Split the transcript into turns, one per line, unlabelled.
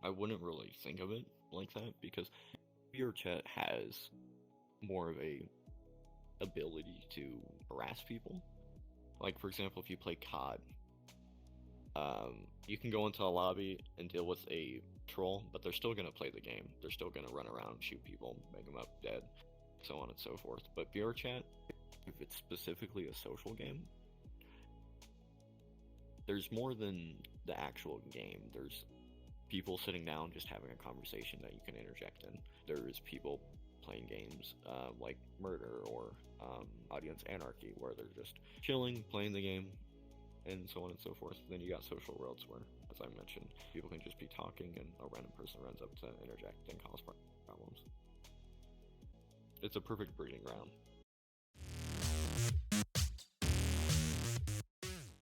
I wouldn't really think of it like that because VRChat has more of a ability to harass people. Like, for example, if you play COD, you can go into a lobby and deal with a troll, but they're still gonna play the game. They're still gonna run around, shoot people, make them up dead, so on and so forth. But VRChat, if it's specifically a social game, there's more than the actual game. There's people sitting down just having a conversation that you can interject in. There's people playing games like Murder or Audience Anarchy, where they're just chilling, playing the game, and so on and so forth. Then you got social worlds where, as I mentioned, people can just be talking and a random person runs up to interject and cause problems. It's a perfect breeding ground.